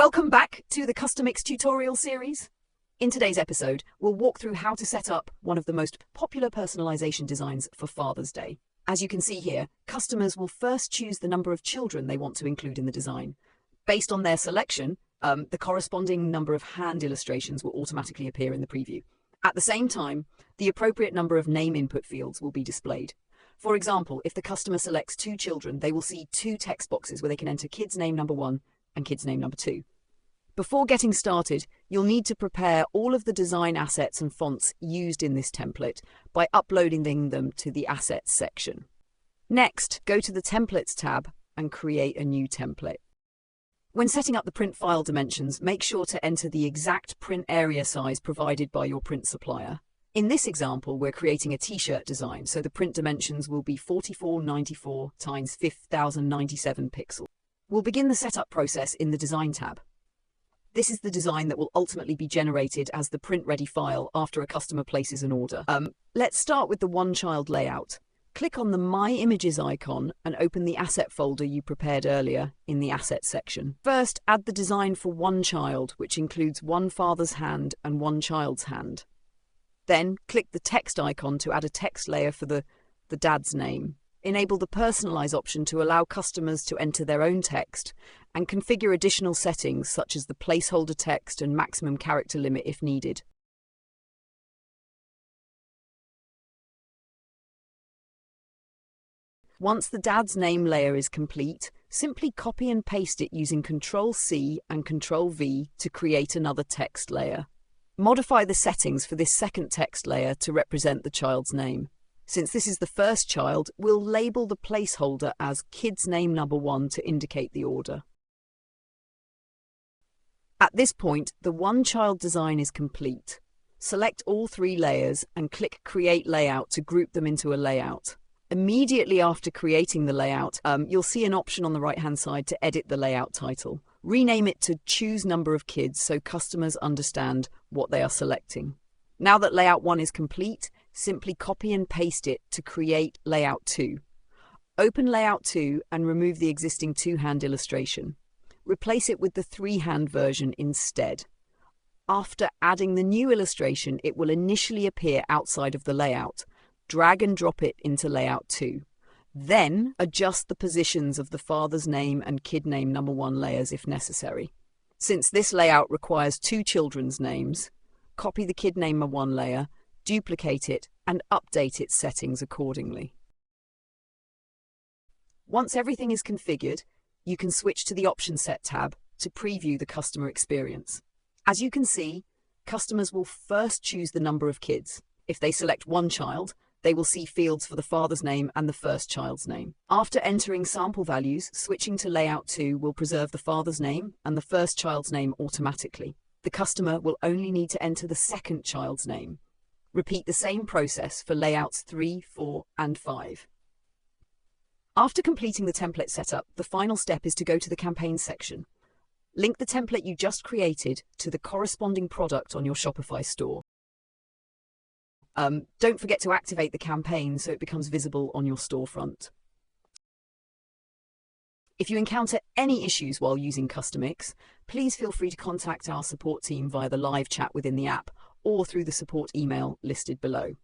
Welcome back to the Customix tutorial series. In today's episode, we'll walk through how to set up one of the most popular personalization designs for Father's Day. As you can see here, customers will first choose the number of children they want to include in the design. Based on their selection, the corresponding number of hand illustrations will automatically appear in the preview. At the same time, the appropriate number of name input fields will be displayed. For example, if the customer selects 2 children, they will see 2 text boxes where they can enter kids name number 1 and kids name number 2. Before getting started, you'll need to prepare all of the design assets and fonts used in this template by uploading them to the Assets section. Next, go to the Templates tab and create a new template. When setting up the print file dimensions, make sure to enter the exact print area size provided by your print supplier. In this example, we're creating a t-shirt design, so the print dimensions will be 4494 x 5097 pixels. We'll begin the setup process in the Design tab. This is the design that will ultimately be generated as the print-ready file after a customer places an order. Let's start with the one-child layout. Click on the My Images icon and open the asset folder you prepared earlier in the Assets section. First, add the design for one child, which includes one father's hand and one child's hand. Then, click the text icon to add a text layer for the dad's name. Enable the Personalize option to allow customers to enter their own text and configure additional settings such as the placeholder text and maximum character limit if needed. Once the dad's name layer is complete, simply copy and paste it using Ctrl-C and Ctrl-V to create another text layer. Modify the settings for this second text layer to represent the child's name. Since this is the first child, we'll label the placeholder as kids name number 1 to indicate the order. At this point, the one-child design is complete. Select all 3 layers and click Create Layout to group them into a layout. Immediately after creating the layout, you'll see an option on the right-hand side to edit the layout title. Rename it to Choose Number of Kids so customers understand what they are selecting. Now that Layout 1 is complete, simply copy and paste it to create Layout 2. Open Layout 2 and remove the existing 2-hand illustration. Replace it with the 3-hand version instead. After adding the new illustration, it will initially appear outside of the layout. Drag and drop it into Layout 2. Then, adjust the positions of the father's name and kid name number 1 layers if necessary. Since this layout requires 2 children's names, copy the kid name number 1 layer, duplicate it, and update its settings accordingly. Once everything is configured, you can switch to the Options Set tab to preview the customer experience. As you can see, customers will first choose the number of kids. If they select one child, they will see fields for the father's name and the first child's name. After entering sample values, switching to Layout 2 will preserve the father's name and the first child's name automatically. The customer will only need to enter the second child's name. Repeat the same process for layouts 3, 4, and 5. After completing the template setup, the final step is to go to the Campaigns section. Link the template you just created to the corresponding product on your Shopify store. Don't forget to activate the campaign so it becomes visible on your storefront. If you encounter any issues while using Customix, please feel free to contact our support team via the live chat within the app or through the support email listed below.